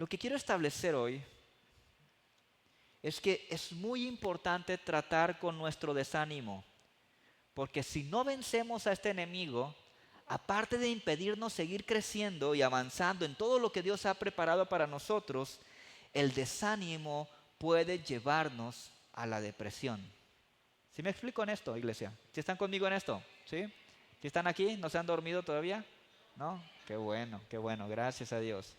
Lo que quiero establecer hoy es que es muy importante tratar con nuestro desánimo, porque si no vencemos a este enemigo, aparte de impedirnos seguir creciendo y avanzando en todo lo que Dios ha preparado para nosotros, el desánimo puede llevarnos a la depresión. ¿Sí me explico en esto, iglesia? ¿Sí están conmigo en esto? ¿Sí? ¿Sí están aquí? ¿No se han dormido todavía? ¿No? Qué bueno, gracias a Dios.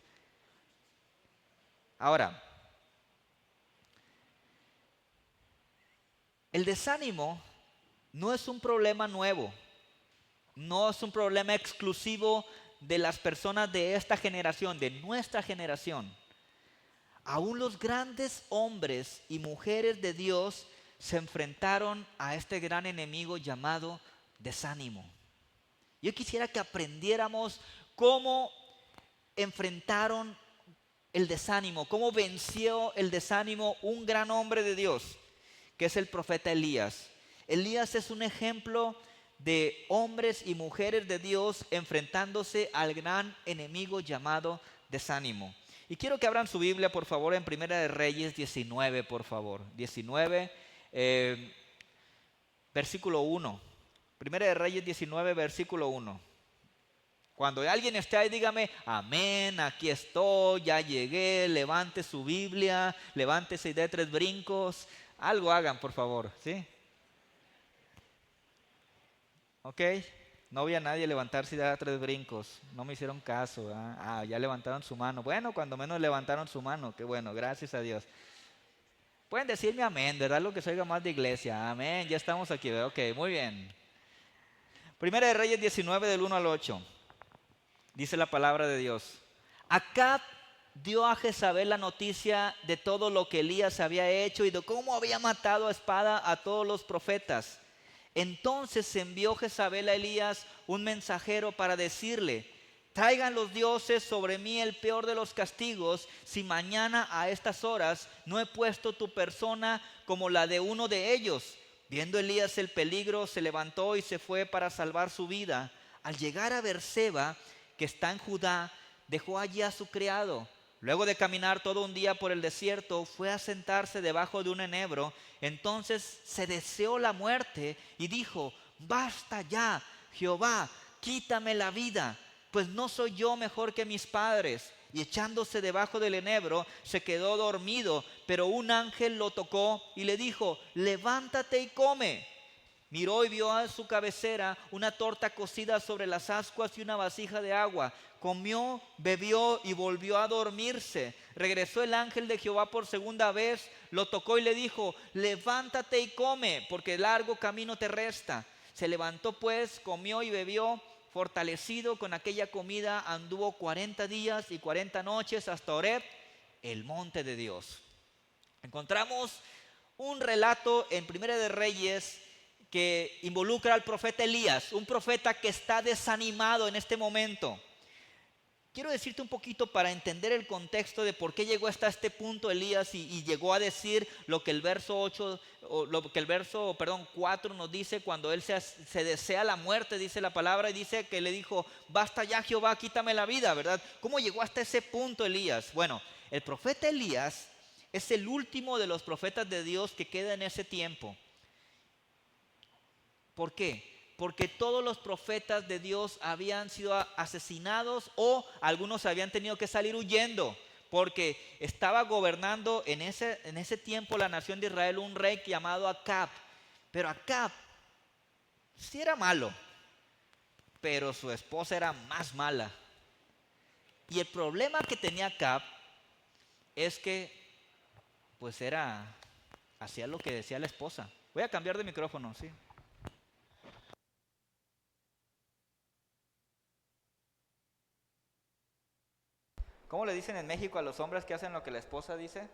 Ahora, el desánimo no es un problema nuevo, no es un problema exclusivo de las personas de esta generación, de nuestra generación. Aún los grandes hombres y mujeres de Dios se enfrentaron a este gran enemigo llamado desánimo. Yo quisiera que aprendiéramos cómo enfrentaron el desánimo, cómo venció el desánimo un gran hombre de Dios, que es el profeta Elías. Elías es un ejemplo de hombres y mujeres de Dios enfrentándose al gran enemigo llamado desánimo. Y quiero que abran su Biblia, por favor, en Primera de Reyes 19, por favor. 19, versículo 1. Primera de Reyes 19, versículo 1. Cuando alguien esté ahí, dígame, amén, aquí estoy, ya llegué, levante su Biblia, levántese y dé 3 brincos. Algo hagan, por favor, ¿sí? ¿Ok? No vi a nadie levantarse y dar 3 brincos. No me hicieron caso, ¿verdad? Ya levantaron su mano. Bueno, cuando menos levantaron su mano. Qué bueno, gracias a Dios. Pueden decirme amén, ¿verdad? Lo que se oiga más de iglesia. Amén, ya estamos aquí, ¿verdad? Ok, muy bien. Primera de Reyes 19, del 1 al 8. Dice la palabra de Dios. Acab dio a Jezabel la noticia de todo lo que Elías había hecho y de cómo había matado a espada a todos los profetas. Entonces envió Jezabel a Elías un mensajero para decirle: traigan los dioses sobre mí el peor de los castigos, si mañana a estas horas no he puesto tu persona como la de uno de ellos. Viendo Elías el peligro, se levantó y se fue para salvar su vida. Al llegar a Beerseba, que está en Judá, dejó allí a su criado. Luego de caminar todo un día por el desierto, fue a sentarse debajo de un enebro. Entonces se deseó la muerte y dijo: basta ya, Jehová, quítame la vida, pues no soy yo mejor que mis padres. Y echándose debajo del enebro, se quedó dormido. Pero un ángel lo tocó y le dijo: levántate y come. Miró y vio a su cabecera una torta cocida sobre las ascuas y una vasija de agua. Comió, bebió y volvió a dormirse. Regresó el ángel de Jehová por segunda vez, lo tocó y le dijo: levántate y come, porque largo camino te resta. Se levantó pues, comió y bebió. Fortalecido con aquella comida, anduvo 40 días y 40 noches hasta Horeb, el monte de Dios. Encontramos un relato en Primera de Reyes que involucra al profeta Elías, un profeta que está desanimado en este momento. Quiero decirte un poquito para entender el contexto de por qué llegó hasta este punto Elías y llegó a decir lo que el verso 8, o lo que el verso, 4 nos dice cuando él se desea la muerte, dice la palabra, y dice que le dijo: basta ya, Jehová, quítame la vida, ¿verdad? ¿Cómo llegó hasta ese punto Elías? Bueno, el profeta Elías es el último de los profetas de Dios que queda en ese tiempo. ¿Por qué? Porque todos los profetas de Dios habían sido asesinados o algunos habían tenido que salir huyendo, porque estaba gobernando en ese tiempo la nación de Israel un rey llamado Acab. Pero Acab sí era malo, pero su esposa era más mala. Y el problema que tenía Acab es que hacía lo que decía la esposa. Voy a cambiar de micrófono, sí. ¿Cómo le dicen en México a los hombres que hacen lo que la esposa dice?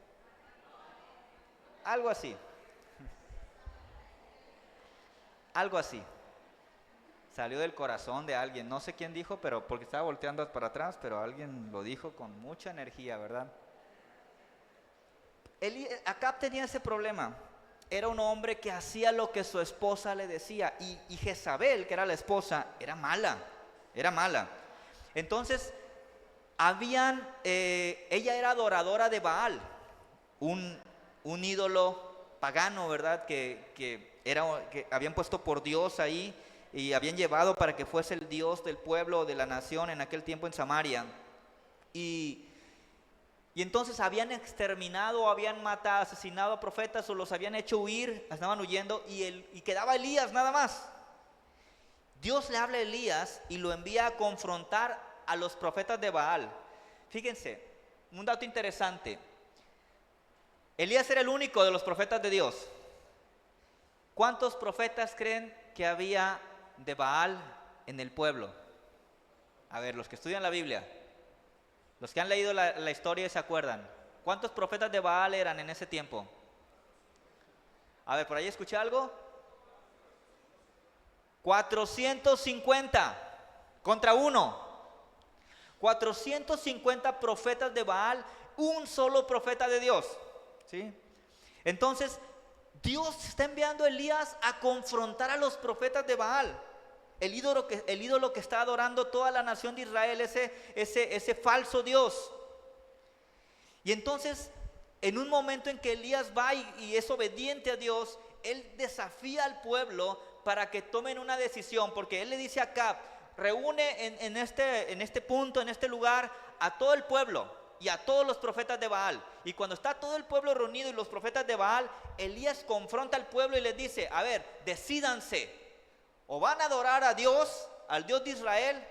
Algo así. Algo así. Salió del corazón de alguien. No sé quién dijo, pero porque estaba volteando para atrás, pero alguien lo dijo con mucha energía, ¿verdad? Acab tenía ese problema. Era un hombre que hacía lo que su esposa le decía. Y Jezabel, que era la esposa, era mala. Era mala. Entonces, ella era adoradora de Baal, un, un ídolo pagano, ¿verdad? Que habían puesto por Dios ahí y habían llevado para que fuese el Dios del pueblo, de la nación en aquel tiempo en Samaria. Y, y entonces habían exterminado, habían matado, asesinado a profetas o los habían hecho huir, estaban huyendo y quedaba Elías nada más. Dios le habla a Elías y lo envía a confrontar a los profetas de Baal. Fíjense, un dato interesante. Elías era el único de los profetas de Dios. ¿Cuántos profetas creen que había de Baal en el pueblo? A ver, los que estudian la Biblia, los que han leído la historia y se acuerdan. ¿Cuántos profetas de Baal eran en ese tiempo? A ver, ¿por ahí escuché algo? 450 contra 1. 450 profetas de Baal, un solo profeta de Dios. ¿Sí? Entonces, Dios está enviando a Elías a confrontar a los profetas de Baal. El ídolo que está adorando toda la nación de Israel, ese falso Dios. Y entonces, en un momento en que Elías va y es obediente a Dios, él desafía al pueblo para que tomen una decisión, porque él le dice a Acab: reúne en este punto, en este lugar, a todo el pueblo y a todos los profetas de Baal. Y cuando está todo el pueblo reunido y los profetas de Baal, Elías confronta al pueblo y les dice: a ver, decídanse, o van a adorar a Dios, al Dios de Israel,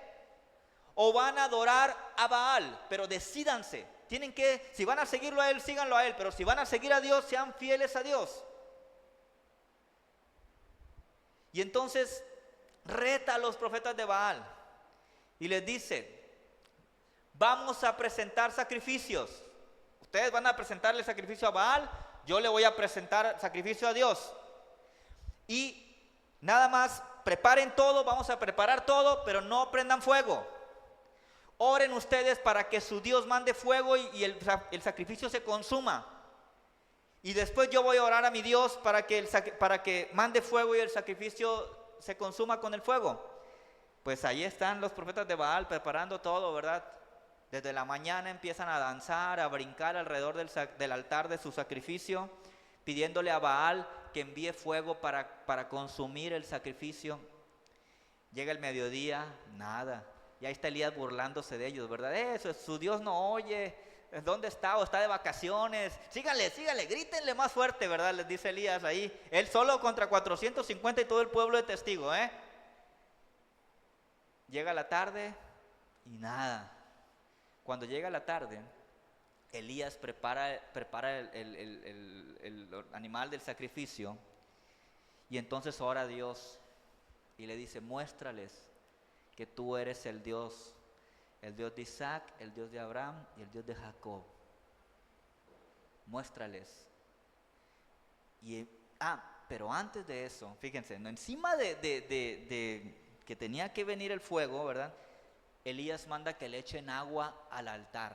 o van a adorar a Baal, pero decídanse. Tienen que, si van a seguirlo a él, síganlo a él, pero si van a seguir a Dios, sean fieles a Dios. Y entonces reta a los profetas de Baal y les dice: vamos a presentar sacrificios. Ustedes van a presentarle sacrificio a Baal, yo le voy a presentar sacrificio a Dios. Y nada más, preparen todo, vamos a preparar todo, pero no prendan fuego. Oren ustedes para que su Dios mande fuego y el sacrificio se consuma. Y después yo voy a orar a mi Dios para que mande fuego y el sacrificio se consuma con el fuego. Pues ahí están los profetas de Baal preparando todo, ¿verdad? Desde la mañana empiezan a danzar, a brincar alrededor del altar de su sacrificio, pidiéndole a Baal que envíe fuego para consumir el sacrificio. Llega el mediodía, nada. Y ahí está Elías burlándose de ellos, ¿verdad? Eso, su Dios no oye. ¿Dónde está? ¿O está de vacaciones? Síganle, grítenle más fuerte, ¿verdad? Les dice Elías ahí. Él solo contra 450 y todo el pueblo de testigos, ¿eh? Llega la tarde y nada. Cuando llega la tarde, Elías prepara el animal del sacrificio y entonces ora a Dios y le dice: muéstrales que tú eres el Dios de Isaac, el Dios de Abraham y el Dios de Jacob. Muéstrales. Pero antes de eso, fíjense, encima de que tenía que venir el fuego, ¿verdad? Elías manda que le echen agua al altar.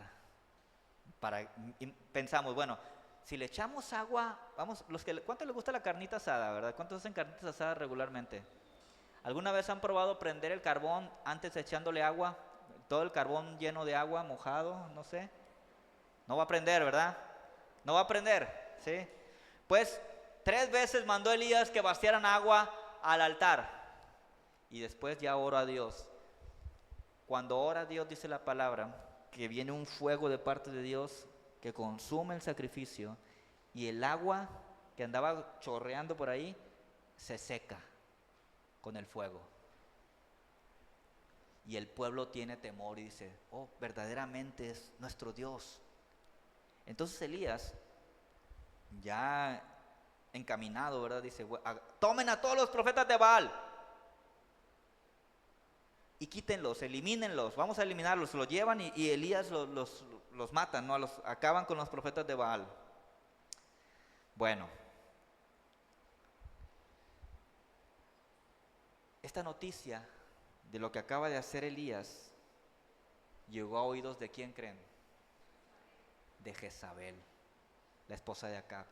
Pensamos, bueno, si le echamos agua, ¿cuánto les gusta la carnita asada, verdad? ¿Cuántos hacen carnitas asadas regularmente? ¿Alguna vez han probado prender el carbón antes echándole agua? Todo el carbón lleno de agua, mojado, no sé. No va a prender, ¿verdad? No va a prender, ¿sí? Pues 3 veces mandó Elías que vaciaran agua al altar. Y después ya oró a Dios. Cuando ora a Dios, dice la palabra, que viene un fuego de parte de Dios que consume el sacrificio y el agua que andaba chorreando por ahí se seca con el fuego. Y el pueblo tiene temor y dice: oh, verdaderamente es nuestro Dios. Entonces Elías, ya encaminado, ¿verdad? Dice: tomen a todos los profetas de Baal y quítenlos, elimínenlos, vamos a eliminarlos. Los llevan y Elías los matan, ¿no? Acaban con los profetas de Baal. Bueno, esta noticia de lo que acaba de hacer Elías llegó a oídos de ¿quién creen? De Jezabel, la esposa de Acab,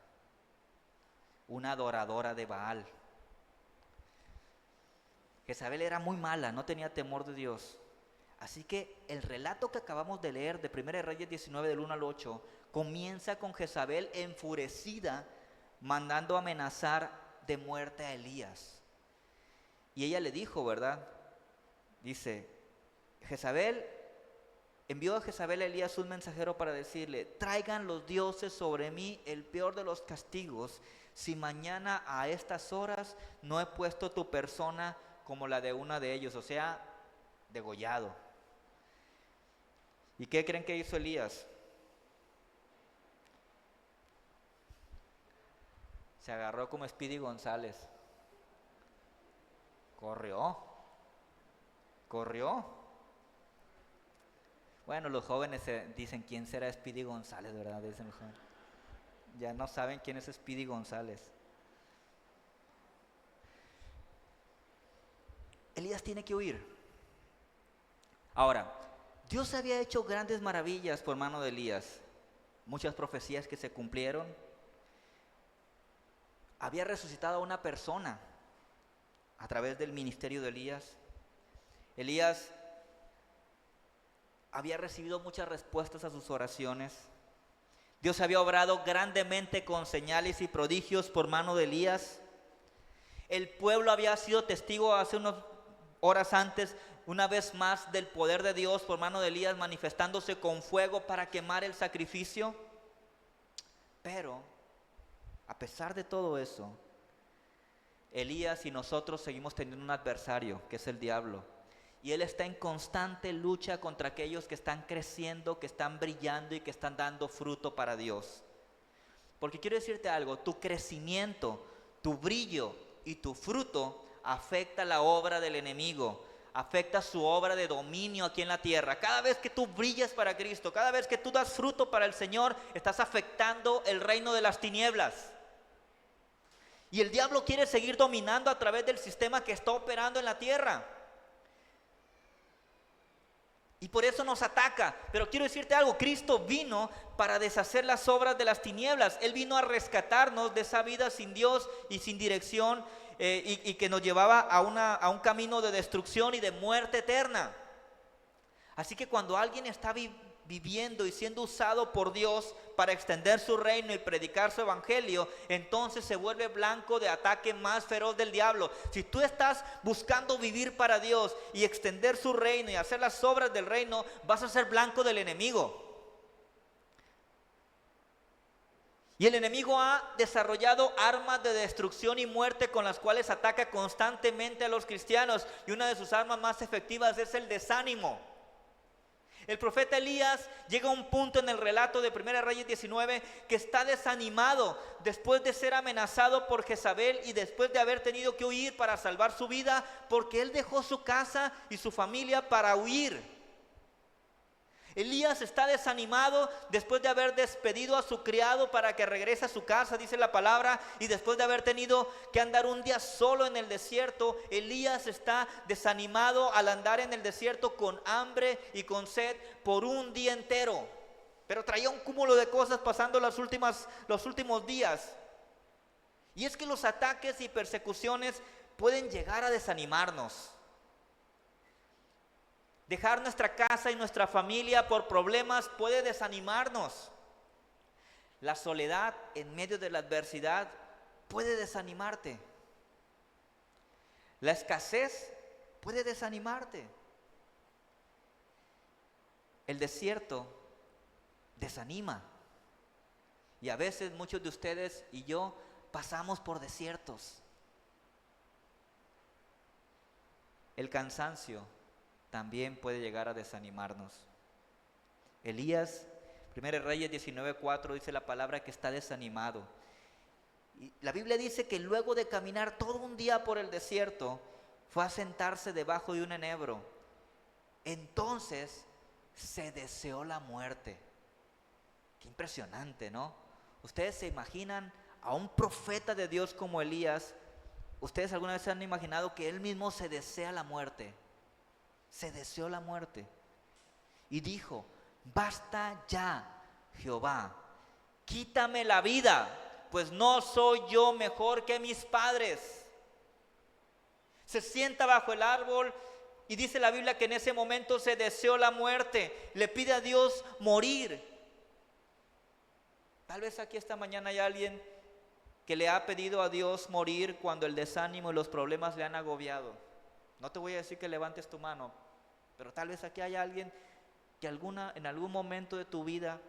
una adoradora de Baal. Jezabel era muy mala, no tenía temor de Dios. Así que el relato que acabamos de leer de 1 Reyes 19 del 1 al 8 comienza con Jezabel enfurecida mandando amenazar de muerte a Elías. Y ella le dijo, ¿verdad? Dice, envió a Jezabel a Elías un mensajero para decirle: traigan los dioses sobre mí el peor de los castigos, si mañana a estas horas no he puesto tu persona como la de una de ellos, o sea, degollado. ¿Y qué creen que hizo Elías? Se agarró como Speedy González. Corrió. Bueno, los jóvenes dicen: ¿quién será Speedy González? ¿Verdad? Dicen los jóvenes. Ya no saben quién es Speedy González. Elías tiene que huir. Ahora, Dios había hecho grandes maravillas por mano de Elías. Muchas profecías que se cumplieron. Había resucitado a una persona a través del ministerio de Elías. Elías había recibido muchas respuestas a sus oraciones. Dios había obrado grandemente con señales y prodigios por mano de Elías. El pueblo había sido testigo hace unas horas antes, una vez más, del poder de Dios por mano de Elías manifestándose con fuego para quemar el sacrificio. Pero, a pesar de todo eso, Elías y nosotros seguimos teniendo un adversario, que es el diablo. Y él está en constante lucha contra aquellos que están creciendo, que están brillando y que están dando fruto para Dios. Porque quiero decirte algo: tu crecimiento, tu brillo y tu fruto afecta la obra del enemigo, afecta su obra de dominio aquí en la tierra. Cada vez que tú brillas para Cristo, cada vez que tú das fruto para el Señor, estás afectando el reino de las tinieblas. Y el diablo quiere seguir dominando a través del sistema que está operando en la tierra. Y por eso nos ataca. Pero quiero decirte algo: Cristo vino para deshacer las obras de las tinieblas. Él vino a rescatarnos de esa vida sin Dios y sin dirección, y que nos llevaba a un camino de destrucción y de muerte eterna. Así que cuando alguien está viviendo y siendo usado por Dios para extender su reino y predicar su evangelio, entonces se vuelve blanco de ataque más feroz del diablo. Si tú estás buscando vivir para Dios y extender su reino y hacer las obras del reino, vas a ser blanco del enemigo. Y el enemigo ha desarrollado armas de destrucción y muerte con las cuales ataca constantemente a los cristianos, y una de sus armas más efectivas es el desánimo. El profeta Elías llega a un punto en el relato de 1 Reyes 19 que está desanimado después de ser amenazado por Jezabel y después de haber tenido que huir para salvar su vida, porque él dejó su casa y su familia para huir. Elías está desanimado después de haber despedido a su criado para que regrese a su casa, dice la palabra, y después de haber tenido que andar un día solo en el desierto. Elías está desanimado al andar en el desierto con hambre y con sed por un día entero. Pero traía un cúmulo de cosas pasando los últimos días. Y es que los ataques y persecuciones pueden llegar a desanimarnos. Dejar nuestra casa y nuestra familia por problemas puede desanimarnos. La soledad en medio de la adversidad puede desanimarte. La escasez puede desanimarte. El desierto desanima. Y a veces muchos de ustedes y yo pasamos por desiertos. El cansancio también puede llegar a desanimarnos. Elías, 1 Reyes 19:4, dice la palabra que está desanimado. Y la Biblia dice que luego de caminar todo un día por el desierto, fue a sentarse debajo de un enebro. Entonces se deseó la muerte. Qué impresionante, ¿no? Ustedes se imaginan a un profeta de Dios como Elías. ¿Ustedes alguna vez se han imaginado que él mismo se desea la muerte? Se deseó la muerte y dijo: basta ya, Jehová, quítame la vida, pues no soy yo mejor que mis padres. Se sienta bajo el árbol, Y dice la Biblia que en ese momento se deseó la muerte, le pide a Dios morir. Tal vez aquí esta mañana hay alguien que le ha pedido a Dios morir cuando el desánimo y los problemas le han agobiado. No te voy a decir que levantes tu mano, pero tal vez aquí hay alguien que en algún momento de tu vida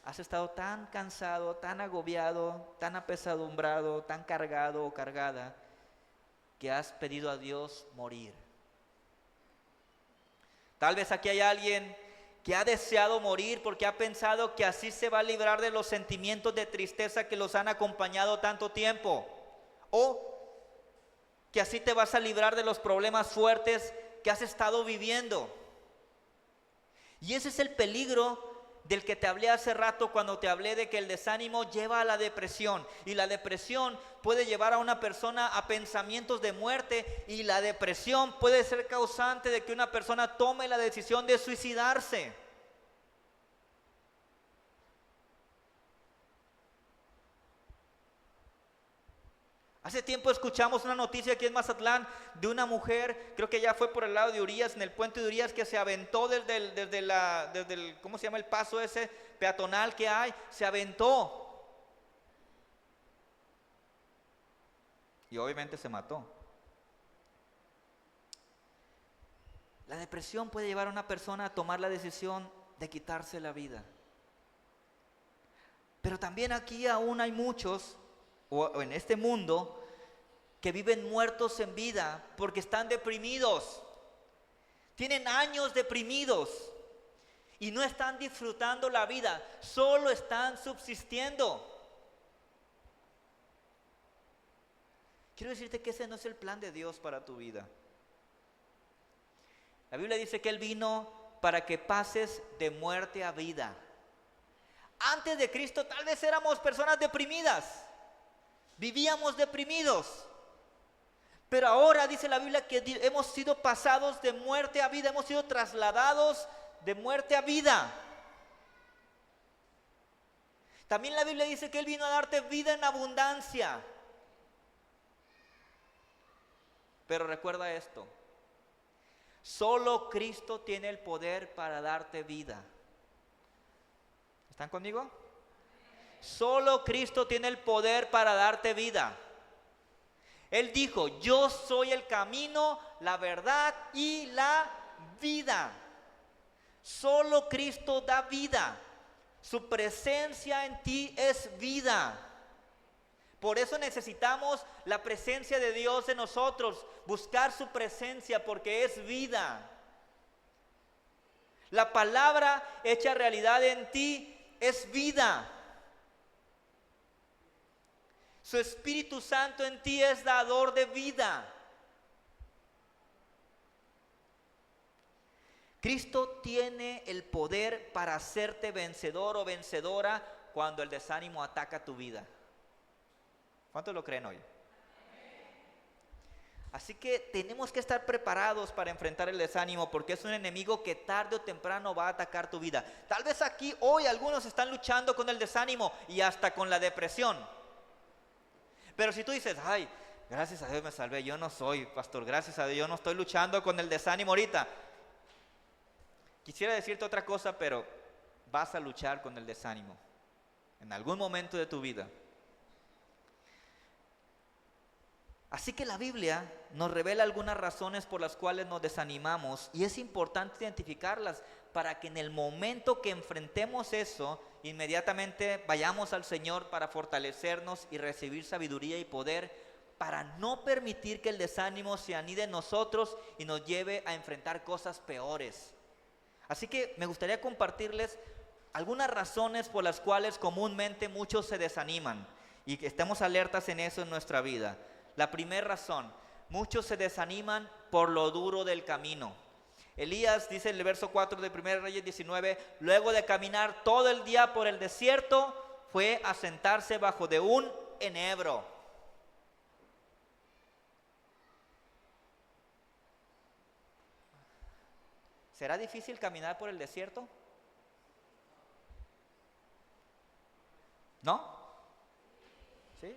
has estado tan cansado, tan agobiado, tan apesadumbrado, tan cargado o cargada, que has pedido a Dios morir. Tal vez aquí hay alguien que ha deseado morir porque ha pensado que así se va a librar de los sentimientos de tristeza que los han acompañado tanto tiempo. O que así te vas a librar de los problemas fuertes que has estado viviendo. Y ese es el peligro del que te hablé hace rato cuando te hablé de que el desánimo lleva a la depresión. Y la depresión puede llevar a una persona a pensamientos de muerte. Y la depresión puede ser causante de que una persona tome la decisión de suicidarse. Hace tiempo escuchamos una noticia aquí en Mazatlán de una mujer, creo que ya fue por el lado de Urias, en el puente de Urias, que se aventó desde el ¿cómo se llama el paso ese peatonal que hay? Se aventó. Y obviamente se mató. La depresión puede llevar a una persona a tomar la decisión de quitarse la vida. Pero también aquí aún hay muchos, o en este mundo, que viven muertos en vida porque están deprimidos. Tienen años deprimidos y no están disfrutando la vida, solo están subsistiendo. Quiero decirte que ese no es el plan de Dios para tu vida. La Biblia dice que Él vino para que pases de muerte a vida. Antes de Cristo tal vez éramos personas deprimidas. Vivíamos deprimidos, pero ahora dice la Biblia que hemos sido pasados de muerte a vida, hemos sido trasladados de muerte a vida. También la Biblia dice que Él vino a darte vida en abundancia. Pero recuerda esto, solo Cristo tiene el poder para darte vida. ¿Están conmigo? Solo Cristo tiene el poder para darte vida. Él dijo, yo soy el camino, la verdad y la vida. Solo Cristo da vida. Su presencia en ti es vida. Por eso necesitamos la presencia de Dios en nosotros, buscar su presencia porque es vida. La palabra hecha realidad en ti es vida. Su Espíritu Santo en ti es dador de vida. Cristo tiene el poder para hacerte vencedor o vencedora cuando el desánimo ataca tu vida. ¿Cuántos lo creen hoy? Así que tenemos que estar preparados para enfrentar el desánimo porque es un enemigo que tarde o temprano va a atacar tu vida. Tal vez aquí hoy algunos están luchando con el desánimo y hasta con la depresión. Pero si tú dices, ay, gracias a Dios me salvé, yo no soy pastor, gracias a Dios yo no estoy luchando con el desánimo ahorita. Quisiera decirte otra cosa, pero vas a luchar con el desánimo en algún momento de tu vida. Así que la Biblia nos revela algunas razones por las cuales nos desanimamos y es importante identificarlas para que en el momento que enfrentemos eso, inmediatamente vayamos al Señor para fortalecernos y recibir sabiduría y poder para no permitir que el desánimo se anide en nosotros y nos lleve a enfrentar cosas peores. Así que me gustaría compartirles algunas razones por las cuales comúnmente muchos se desaniman y que estemos alertas en eso en nuestra vida. La primera razón, muchos se desaniman por lo duro del camino. Elías dice en el verso 4 de 1 Reyes 19, luego de caminar todo el día por el desierto, fue a sentarse bajo de un enebro. ¿Será difícil caminar por el desierto? ¿No? ¿Sí?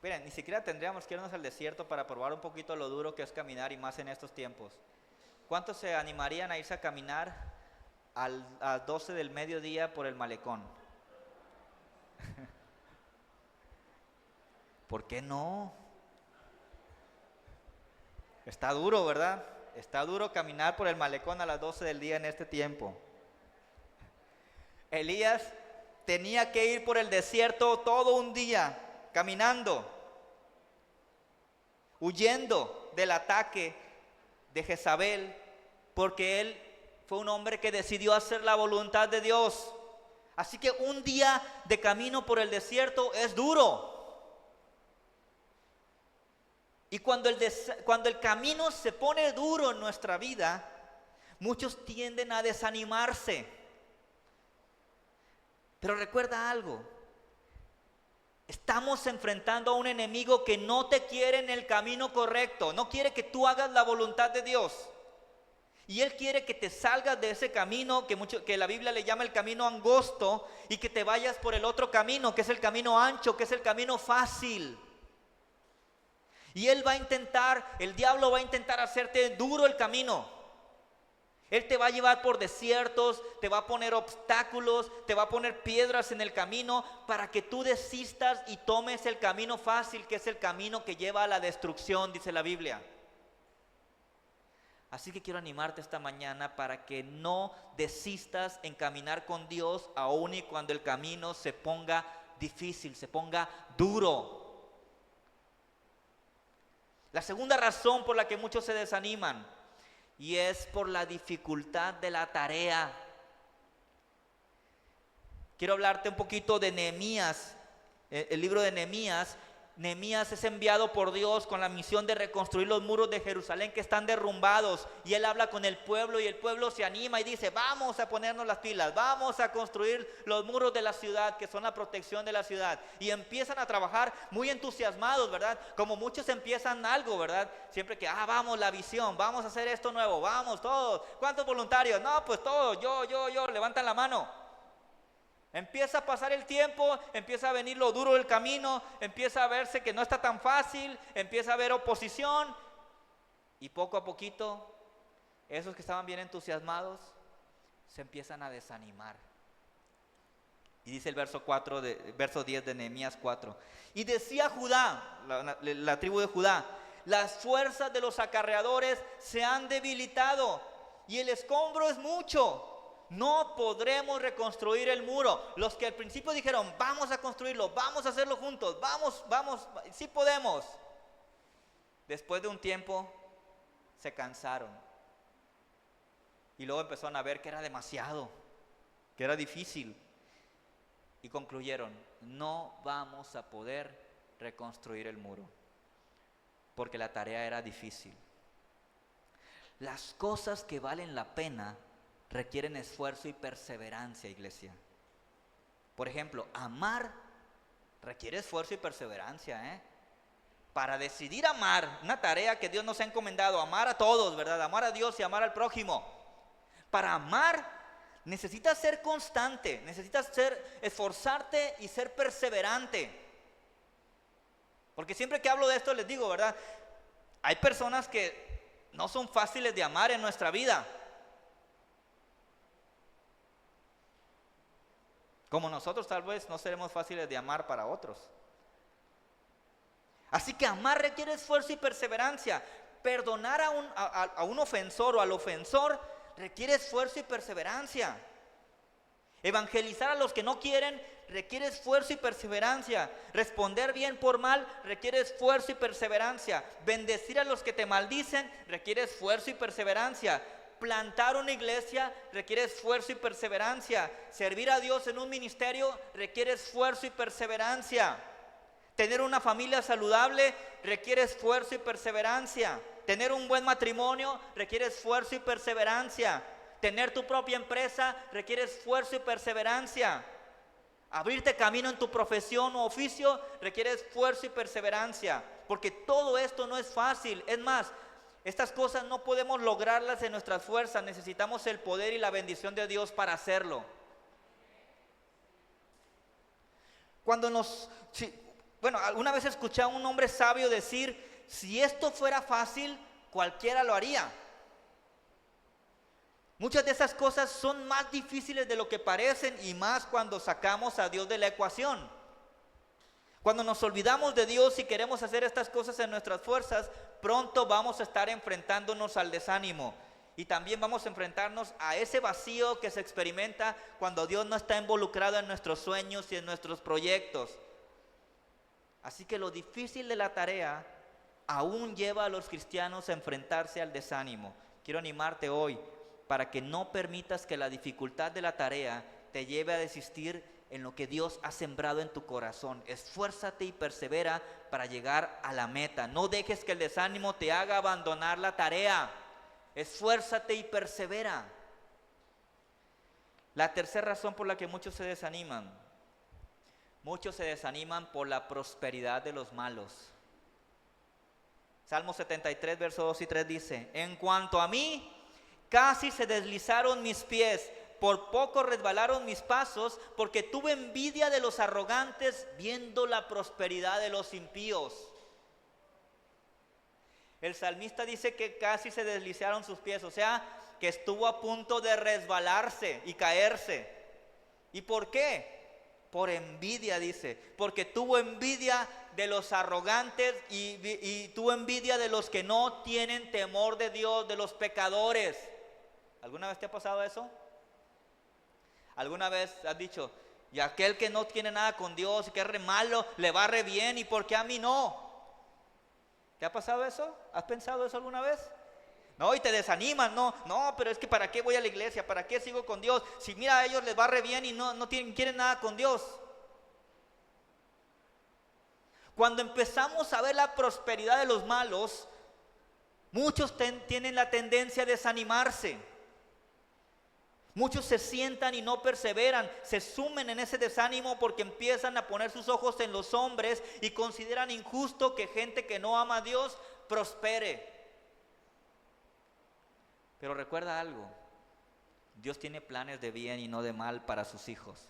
Miren, ni siquiera tendríamos que irnos al desierto para probar un poquito lo duro que es caminar y más en estos tiempos. ¿Cuántos se animarían a irse a caminar a 12 del mediodía por el malecón? ¿Por qué no? Está duro, ¿verdad? Está duro caminar por el malecón a las 12 del día en este tiempo. Elías tenía que ir por el desierto todo un día, caminando, huyendo del ataque de Jezabel, porque él fue un hombre que decidió hacer la voluntad de Dios. Así que un día de camino por el desierto es duro. Y cuando el camino se pone duro en nuestra vida, muchos tienden a desanimarse. Pero recuerda algo, estamos enfrentando a un enemigo que no te quiere en el camino correcto, no quiere que tú hagas la voluntad de Dios. Y Él quiere que te salgas de ese camino que la Biblia le llama el camino angosto y que te vayas por el otro camino, que es el camino ancho, que es el camino fácil. Y el diablo va a intentar hacerte duro el camino. Él te va a llevar por desiertos, te va a poner obstáculos, te va a poner piedras en el camino para que tú desistas y tomes el camino fácil, que es el camino que lleva a la destrucción, dice la Biblia. Así que quiero animarte esta mañana para que no desistas en caminar con Dios, aun y cuando el camino se ponga difícil, se ponga duro. La segunda razón por la que muchos se desaniman, y es por la dificultad de la tarea. Quiero hablarte un poquito de Nehemías, el libro de Nehemías. Nehemías es enviado por Dios con la misión de reconstruir los muros de Jerusalén que están derrumbados, y él habla con el pueblo y el pueblo se anima y dice: vamos a ponernos las pilas, vamos a construir los muros de la ciudad, que son la protección de la ciudad. Y empiezan a trabajar muy entusiasmados, ¿verdad? Como muchos empiezan algo, ¿verdad? Siempre que, vamos, la visión, vamos a hacer esto nuevo, vamos todos. ¿Cuántos voluntarios? No, pues todos, yo, levantan la mano. Empieza a pasar el tiempo, empieza a venir lo duro del camino, empieza a verse que no está tan fácil, empieza a haber oposición, y poco a poquito esos que estaban bien entusiasmados se empiezan a desanimar. Y dice el verso 10 de Nehemías 4: y decía Judá, la tribu de Judá: las fuerzas de los acarreadores se han debilitado y el escombro es mucho. No podremos reconstruir el muro. Los que al principio dijeron: vamos a construirlo, vamos a hacerlo juntos, vamos, sí podemos. Después de un tiempo se cansaron. Y luego empezaron a ver que era demasiado, que era difícil. Y concluyeron: no vamos a poder reconstruir el muro, porque la tarea era difícil. Las cosas que valen la pena requieren esfuerzo y perseverancia, iglesia. Por ejemplo, amar requiere esfuerzo y perseverancia, Para decidir amar, una tarea que Dios nos ha encomendado, amar a todos, ¿verdad? Amar a Dios y amar al prójimo. Para amar necesitas ser constante, necesitas esforzarte y ser perseverante. Porque siempre que hablo de esto les digo, ¿verdad? Hay personas que no son fáciles de amar en nuestra vida. Como nosotros tal vez no seremos fáciles de amar para otros. Así que amar requiere esfuerzo y perseverancia. Perdonar a un ofensor o al ofensor requiere esfuerzo y perseverancia. Evangelizar a los que no quieren requiere esfuerzo y perseverancia. Responder bien por mal requiere esfuerzo y perseverancia. Bendecir a los que te maldicen requiere esfuerzo y perseverancia. Plantar una iglesia requiere esfuerzo y perseverancia. Servir a Dios en un ministerio requiere esfuerzo y perseverancia. Tener una familia saludable requiere esfuerzo y perseverancia. Tener un buen matrimonio requiere esfuerzo y perseverancia. Tener tu propia empresa requiere esfuerzo y perseverancia. Abrirte camino en tu profesión o oficio requiere esfuerzo y perseverancia. Porque todo esto no es fácil. Es más, estas cosas no podemos lograrlas en nuestras fuerzas. Necesitamos el poder y la bendición de Dios para hacerlo. Bueno, alguna vez escuché a un hombre sabio decir, si esto fuera fácil, cualquiera lo haría. Muchas de esas cosas son más difíciles de lo que parecen y más cuando sacamos a Dios de la ecuación. Cuando nos olvidamos de Dios y queremos hacer estas cosas en nuestras fuerzas, pronto vamos a estar enfrentándonos al desánimo. Y también vamos a enfrentarnos a ese vacío que se experimenta cuando Dios no está involucrado en nuestros sueños y en nuestros proyectos. Así que lo difícil de la tarea aún lleva a los cristianos a enfrentarse al desánimo. Quiero animarte hoy para que no permitas que la dificultad de la tarea te lleve a desistir en lo que Dios ha sembrado en tu corazón. Esfuérzate y persevera para llegar a la meta. No dejes que el desánimo te haga abandonar la tarea. Esfuérzate y persevera. La tercera razón por la que muchos se desaniman. Muchos se desaniman por la prosperidad de los malos. Salmo 73, versos 2 y 3 dice: en cuanto a mí, casi se deslizaron mis pies, por poco resbalaron mis pasos, porque tuve envidia de los arrogantes, viendo la prosperidad de los impíos. El salmista dice que casi se deslizaron sus pies, o sea, que estuvo a punto de resbalarse y caerse. ¿Y por qué? Por envidia, dice, porque tuvo envidia de los arrogantes y tuvo envidia de los que no tienen temor de Dios, de los pecadores. ¿Alguna vez te ha pasado eso? ¿Alguna vez has dicho, y aquel que no tiene nada con Dios y que es re malo, le va re bien, y por qué a mí no? ¿Te ha pasado eso? ¿Has pensado eso alguna vez? No, y te desanimas, no, pero es que ¿para qué voy a la iglesia? ¿Para qué sigo con Dios? Si mira, a ellos les va re bien y no quieren nada con Dios. Cuando empezamos a ver la prosperidad de los malos, muchos tienen la tendencia a desanimarse. Muchos se sientan y no perseveran, se sumen en ese desánimo porque empiezan a poner sus ojos en los hombres y consideran injusto que gente que no ama a Dios prospere. Pero recuerda algo, Dios tiene planes de bien y no de mal para sus hijos.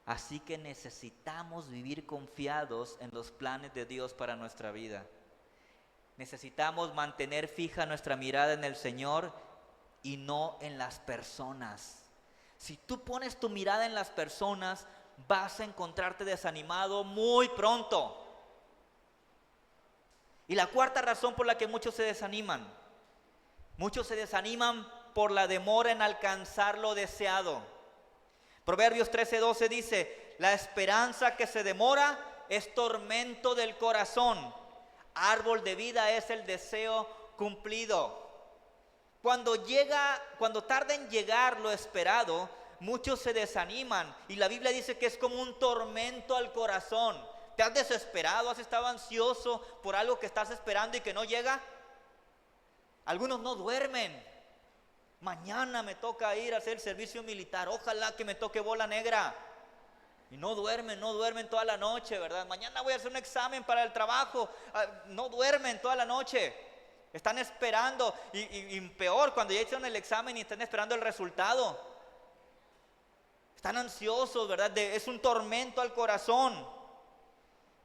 Así que necesitamos vivir confiados en los planes de Dios para nuestra vida. Necesitamos mantener fija nuestra mirada en el Señor y no en las personas. Si tú pones tu mirada en las personas, vas a encontrarte desanimado muy pronto. Y la cuarta razón por la que muchos se desaniman por la demora en alcanzar lo deseado. Proverbios 13:12 dice: la esperanza que se demora es tormento del corazón. Árbol de vida es el deseo cumplido. Cuando tarda en llegar lo esperado, muchos se desaniman y la Biblia dice que es como un tormento al corazón. ¿Te has desesperado? ¿Has estado ansioso por algo que estás esperando y que no llega? Algunos no duermen. Mañana me toca ir a hacer el servicio militar, ojalá que me toque bola negra. Y no duermen toda la noche, ¿verdad? Mañana voy a hacer un examen para el trabajo, no duermen toda la noche. Están esperando y peor cuando ya hicieron el examen y están esperando el resultado. Están ansiosos, ¿verdad? Es un tormento al corazón.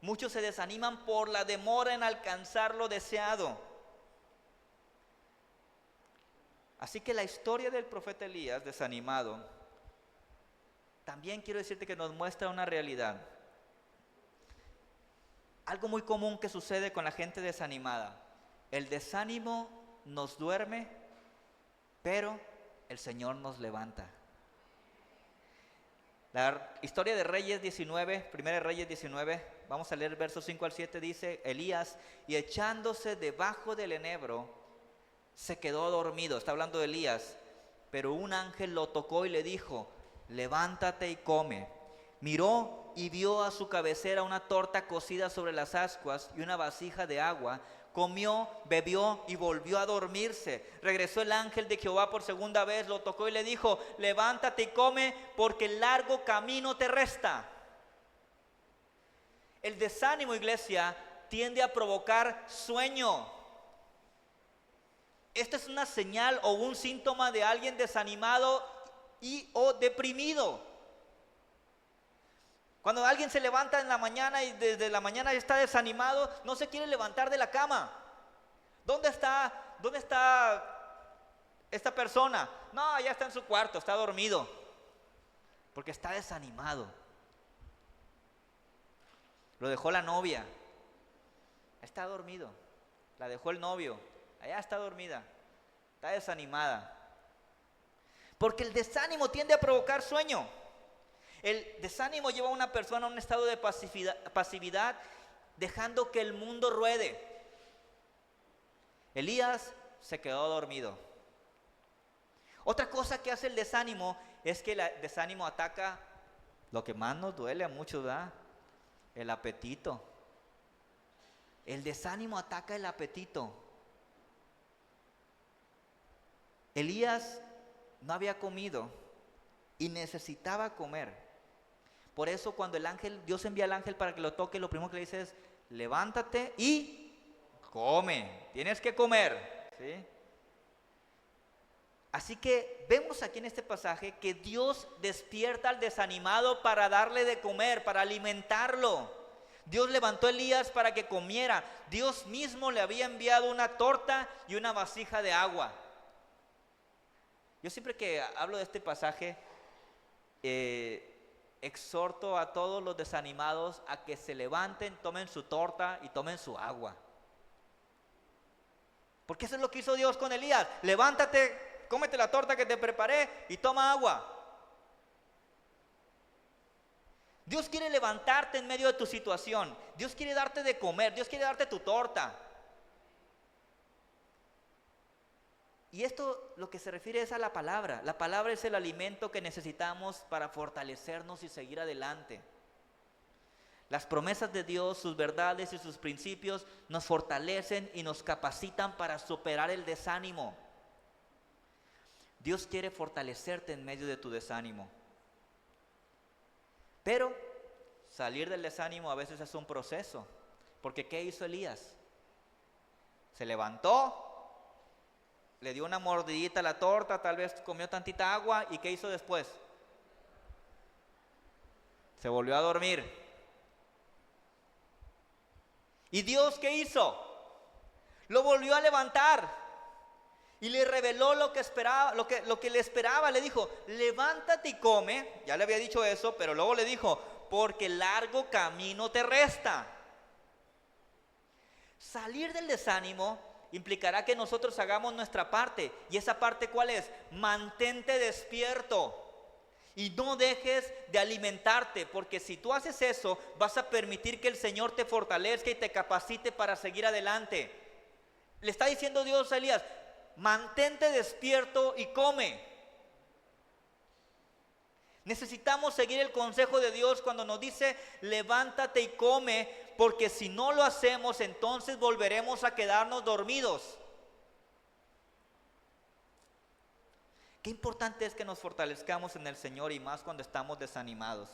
Muchos se desaniman por la demora en alcanzar lo deseado. Así que la historia del profeta Elías desanimado, también quiero decirte que nos muestra una realidad. Algo muy común que sucede con la gente desanimada. El desánimo nos duerme, pero el Señor nos levanta. La historia de Reyes 19, Primera de Reyes 19, vamos a leer versos 5 al 7, dice: Elías, y echándose debajo del enebro, se quedó dormido. Está hablando de Elías. Pero un ángel lo tocó y le dijo: levántate y come. Miró y vio a su cabecera una torta cocida sobre las ascuas y una vasija de agua. Comió, bebió y volvió a dormirse. Regresó el ángel de Jehová por segunda vez, lo tocó y le dijo: levántate y come, porque el largo camino te resta. El desánimo, iglesia, tiende a provocar sueño. Esta es una señal o un síntoma de alguien desanimado y o deprimido. Cuando alguien se levanta en la mañana y desde la mañana ya está desanimado, no se quiere levantar de la cama. ¿Dónde está esta persona? No, ya está en su cuarto, está dormido, porque está desanimado. Lo dejó la novia, está dormido. La dejó el novio, allá está dormida, está desanimada. Porque el desánimo tiende a provocar sueño. El desánimo lleva a una persona a un estado de pasividad, dejando que el mundo ruede. Elías se quedó dormido. Otra cosa que hace el desánimo es que el desánimo ataca lo que más nos duele a muchos, ¿verdad? El apetito. El desánimo ataca el apetito. Elías no había comido y necesitaba comer. Por eso cuando Dios envía al ángel para que lo toque, lo primero que le dice es: levántate y come, tienes que comer, ¿sí? Así que vemos aquí en este pasaje que Dios despierta al desanimado para darle de comer, para alimentarlo. Dios levantó a Elías para que comiera. Dios mismo le había enviado una torta y una vasija de agua. Yo siempre que hablo de este pasaje, exhorto a todos los desanimados a que se levanten, tomen su torta y tomen su agua. Porque eso es lo que hizo Dios con Elías. Levántate, cómete la torta que te preparé y toma agua. Dios quiere levantarte en medio de tu situación. Dios quiere darte de comer. Dios quiere darte tu torta. Y esto lo que se refiere es a la palabra. La palabra es el alimento que necesitamos para fortalecernos y seguir adelante. Las promesas de Dios, sus verdades y sus principios nos fortalecen y nos capacitan para superar el desánimo. Dios quiere fortalecerte en medio de tu desánimo. Pero salir del desánimo a veces es un proceso. Porque ¿qué hizo Elías? Se levantó, le dio una mordidita a la torta, tal vez comió tantita agua, ¿y qué hizo después? Se volvió a dormir. ¿Y Dios qué hizo? Lo volvió a levantar y le reveló lo que esperaba, lo que le esperaba. Le dijo: levántate y come. Ya le había dicho eso, pero luego le dijo: porque largo camino te resta. Salir del desánimo implicará que nosotros hagamos nuestra parte. ¿Y esa parte cuál es? Mantente despierto y no dejes de alimentarte, porque si tú haces eso, vas a permitir que el Señor te fortalezca y te capacite para seguir adelante. Le está diciendo Dios a Elías: mantente despierto y come. Necesitamos seguir el consejo de Dios cuando nos dice: levántate y come, porque si no lo hacemos, entonces volveremos a quedarnos dormidos. Qué importante es que nos fortalezcamos en el Señor, y más cuando estamos desanimados.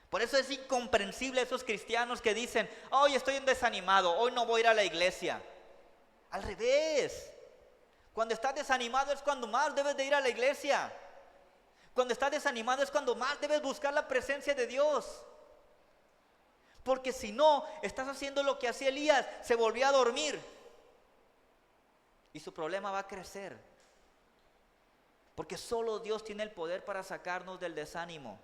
Por eso es incomprensible esos cristianos que dicen: hoy estoy desanimado, hoy no voy a ir a la iglesia. Al revés, cuando estás desanimado es cuando más debes de ir a la iglesia. Cuando estás desanimado es cuando más debes buscar la presencia de Dios. Porque si no, estás haciendo lo que hacía Elías: se volvió a dormir. Y su problema va a crecer. Porque solo Dios tiene el poder para sacarnos del desánimo.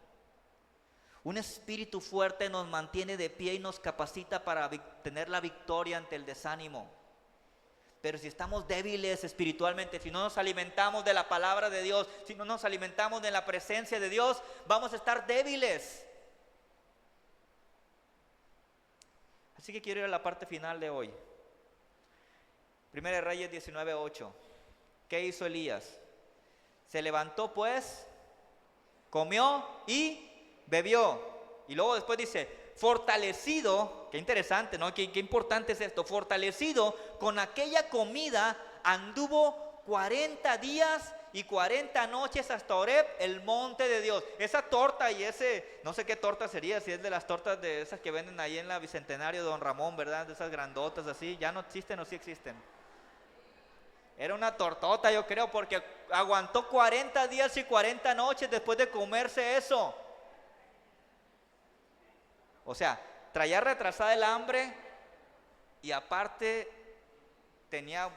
Un espíritu fuerte nos mantiene de pie y nos capacita para tener la victoria ante el desánimo. Pero si estamos débiles espiritualmente, si no nos alimentamos de la palabra de Dios, si no nos alimentamos de la presencia de Dios, vamos a estar débiles. Así que quiero ir a la parte final de hoy. Primera de Reyes 19:8. ¿Qué hizo Elías? Se levantó pues, comió y bebió. Y luego después dice: fortalecido, qué interesante, ¿no? Qué importante es esto. Fortalecido con aquella comida, anduvo 40 días y 40 noches hasta Horeb, el monte de Dios. Esa torta y ese, no sé qué torta sería, si es de las tortas de esas que venden ahí en la Bicentenario de Don Ramón, ¿verdad? De esas grandotas así, ¿ya no existen o sí existen? Era una tortota, yo creo, porque aguantó 40 días y 40 noches después de comerse eso. O sea, traía retrasada el hambre y aparte tenía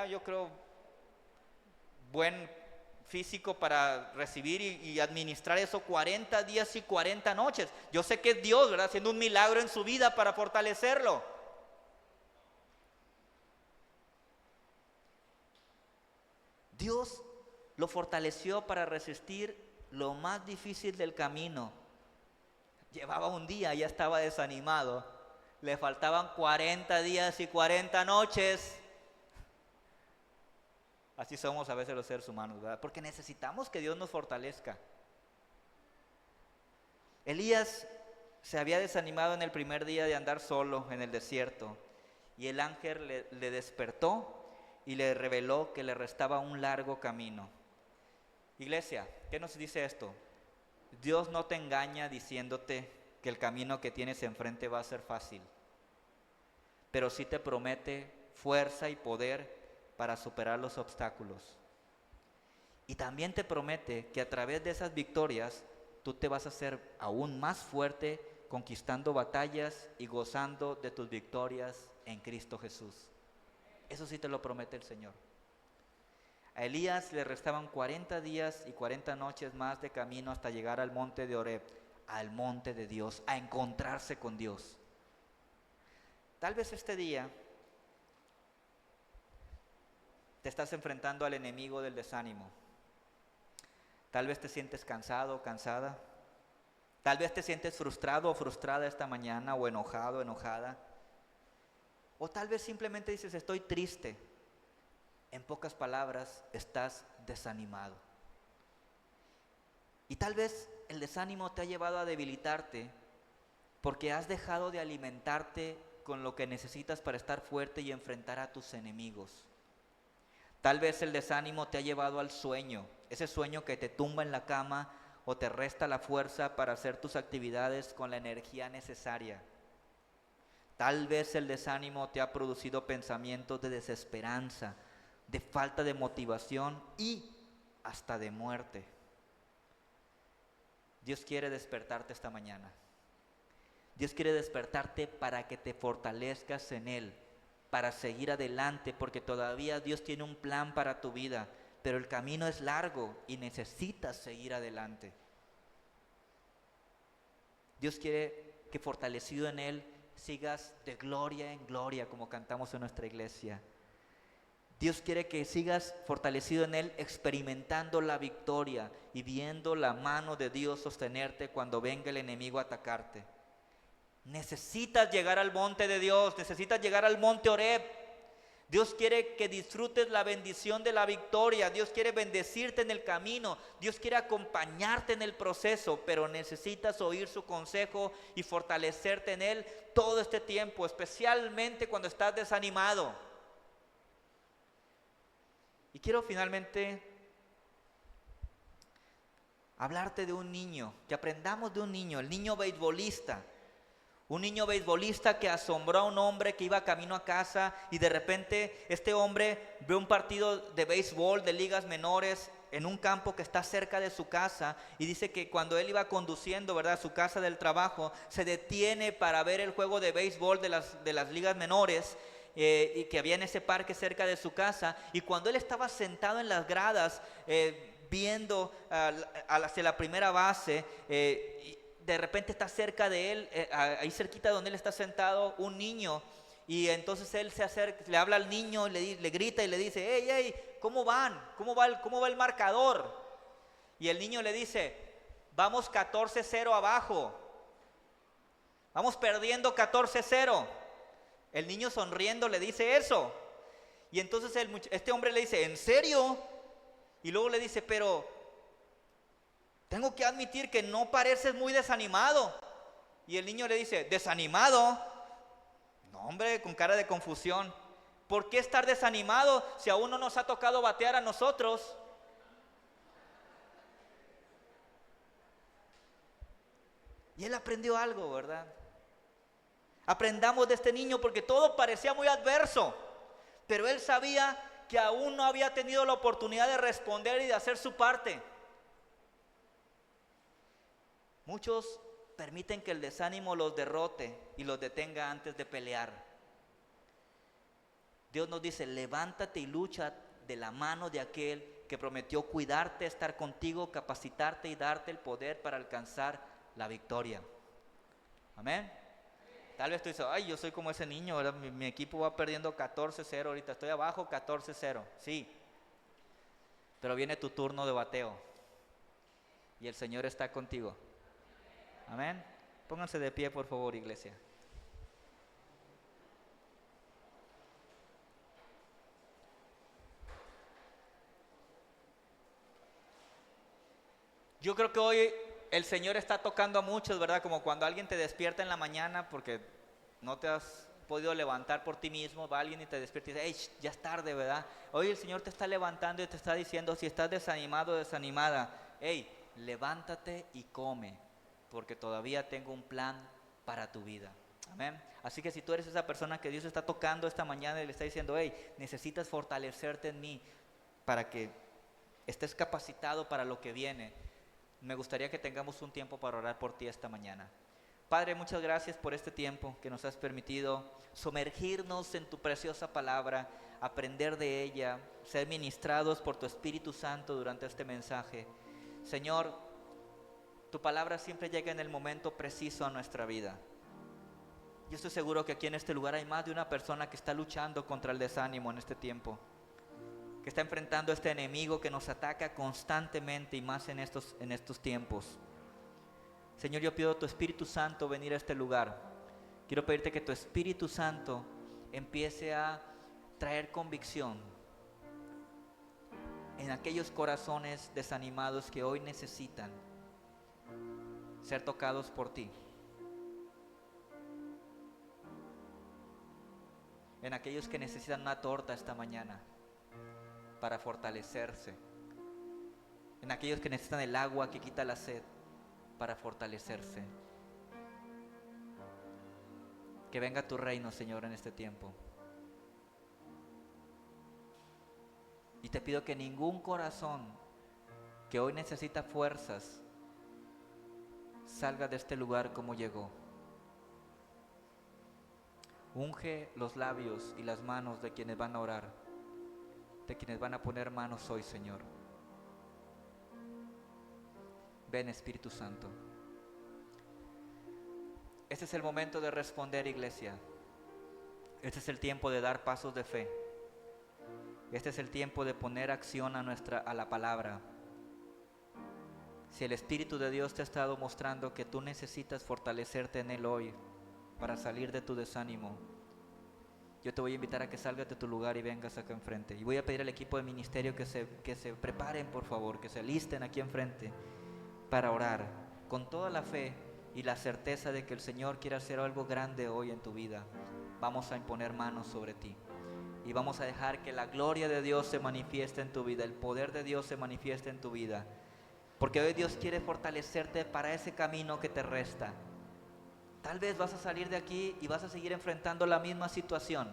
yo creo buen físico para recibir y administrar eso 40 días y 40 noches. Yo sé que es Dios, ¿verdad? Haciendo un milagro en su vida para fortalecerlo. Dios lo fortaleció para resistir lo más difícil del camino. Llevaba un día, ya estaba desanimado. Le faltaban 40 días y 40 noches. Así somos a veces los seres humanos, ¿verdad? Porque necesitamos que Dios nos fortalezca. Elías se había desanimado en el primer día de andar solo en el desierto. Y el ángel le despertó y le reveló que le restaba un largo camino. Iglesia, ¿qué nos dice esto? Dios no te engaña diciéndote que el camino que tienes enfrente va a ser fácil, pero sí te promete fuerza y poder para superar los obstáculos. Y también te promete que a través de esas victorias tú te vas a hacer aún más fuerte, conquistando batallas y gozando de tus victorias en Cristo Jesús. Eso sí te lo promete el Señor. A Elías le restaban 40 días y 40 noches más de camino hasta llegar al monte de Horeb, al monte de Dios, a encontrarse con Dios. Tal vez este día te estás enfrentando al enemigo del desánimo. Tal vez te sientes cansado o cansada. Tal vez te sientes frustrado o frustrada esta mañana, o enojado o enojada. O tal vez simplemente dices, estoy triste. En pocas palabras, estás desanimado. Y tal vez el desánimo te ha llevado a debilitarte porque has dejado de alimentarte con lo que necesitas para estar fuerte y enfrentar a tus enemigos. Tal vez el desánimo te ha llevado al sueño, ese sueño que te tumba en la cama o te resta la fuerza para hacer tus actividades con la energía necesaria. Tal vez el desánimo te ha producido pensamientos de desesperanza, de falta de motivación y hasta de muerte. Dios quiere despertarte esta mañana. Dios quiere despertarte para que te fortalezcas en Él, para seguir adelante, porque todavía Dios tiene un plan para tu vida, pero el camino es largo y necesitas seguir adelante. Dios quiere que fortalecido en Él sigas de gloria en gloria, como cantamos en nuestra iglesia. Dios quiere que sigas fortalecido en Él, experimentando la victoria y viendo la mano de Dios sostenerte cuando venga el enemigo a atacarte. Necesitas llegar al monte de Dios, necesitas llegar al monte Horeb. Dios quiere que disfrutes la bendición de la victoria. Dios quiere bendecirte en el camino. Dios quiere acompañarte en el proceso, pero necesitas oír su consejo y fortalecerte en Él todo este tiempo, especialmente cuando estás desanimado. Y quiero finalmente hablarte de un niño, que aprendamos de un niño, el niño beisbolista. Un niño beisbolista que asombró a un hombre que iba camino a casa y de repente este hombre ve un partido de béisbol de ligas menores en un campo que está cerca de su casa y dice que cuando él iba conduciendo, ¿verdad?, a su casa del trabajo, se detiene para ver el juego de béisbol de las ligas menores y que había en ese parque cerca de su casa, y cuando él estaba sentado en las gradas viendo hacia la primera base, de repente está cerca de él, ahí cerquita donde él está sentado, un niño. Y entonces él se acerca, le habla al niño, le grita y le dice, hey, hey, ¿cómo van? ¿Cómo va el marcador? Y el niño le dice, vamos 14-0 abajo. Vamos perdiendo 14-0. El niño sonriendo le dice eso. Y entonces este hombre le dice, ¿en serio? Y luego le dice, pero tengo que admitir que no pareces muy desanimado. Y el niño le dice, ¿desanimado? No, hombre, con cara de confusión. ¿Por qué estar desanimado si aún no nos ha tocado batear a nosotros? Y él aprendió algo, ¿verdad? Aprendamos de este niño porque todo parecía muy adverso, pero él sabía que aún no había tenido la oportunidad de responder y de hacer su parte. Muchos permiten que el desánimo los derrote y los detenga antes de pelear. Dios nos dice, levántate y lucha de la mano de aquel que prometió cuidarte, estar contigo, capacitarte y darte el poder para alcanzar la victoria. Amén. Tal vez tú dices, ay, yo soy como ese niño, ¿verdad? Mi equipo va perdiendo 14-0 ahorita, estoy abajo 14-0. Sí, pero viene tu turno de bateo y el Señor está contigo. Amén. Pónganse de pie, por favor, iglesia. Yo creo que hoy el Señor está tocando a muchos, ¿verdad? Como cuando alguien te despierta en la mañana porque no te has podido levantar por ti mismo, va alguien y te despierta y dice, hey, ya es tarde, ¿verdad? Hoy el Señor te está levantando y te está diciendo, si estás desanimado o desanimada, hey, levántate y come, porque todavía tengo un plan para tu vida. Amén. Así que si tú eres esa persona que Dios está tocando esta mañana y le está diciendo, hey, necesitas fortalecerte en mí para que estés capacitado para lo que viene, me gustaría que tengamos un tiempo para orar por ti esta mañana. Padre, muchas gracias por este tiempo que nos has permitido sumergirnos en tu preciosa palabra, aprender de ella, ser ministrados por tu Espíritu Santo durante este mensaje. Señor, tu palabra siempre llega en el momento preciso a nuestra vida. Yo estoy seguro que aquí en este lugar hay más de una persona que está luchando contra el desánimo en este tiempo, que está enfrentando a este enemigo que nos ataca constantemente y más en estos tiempos. Señor, yo pido a tu Espíritu Santo venir a este lugar. Quiero pedirte que tu Espíritu Santo empiece a traer convicción en aquellos corazones desanimados que hoy necesitan ser tocados por ti. En aquellos que necesitan una torta esta mañana para fortalecerse. En aquellos que necesitan el agua que quita la sed para fortalecerse. Que venga tu reino, Señor, en este tiempo. Y te pido que ningún corazón que hoy necesita fuerzas salga de este lugar como llegó. Unge los labios y las manos de quienes van a orar, de quienes van a poner manos hoy, Señor. Ven, Espíritu Santo. Este es el momento de responder, iglesia. Este es el tiempo de dar pasos de fe. Este es el tiempo de poner acción a la palabra. Si el Espíritu de Dios te ha estado mostrando que tú necesitas fortalecerte en Él hoy para salir de tu desánimo, yo te voy a invitar a que salgas de tu lugar y vengas acá enfrente. Y voy a pedir al equipo de ministerio que se preparen, por favor, que se alisten aquí enfrente para orar con toda la fe y la certeza de que el Señor quiere hacer algo grande hoy en tu vida. Vamos a imponer manos sobre ti y vamos a dejar que la gloria de Dios se manifieste en tu vida, el poder de Dios se manifieste en tu vida, porque hoy Dios quiere fortalecerte para ese camino que te resta. Tal vez vas a salir de aquí y vas a seguir enfrentando la misma situación,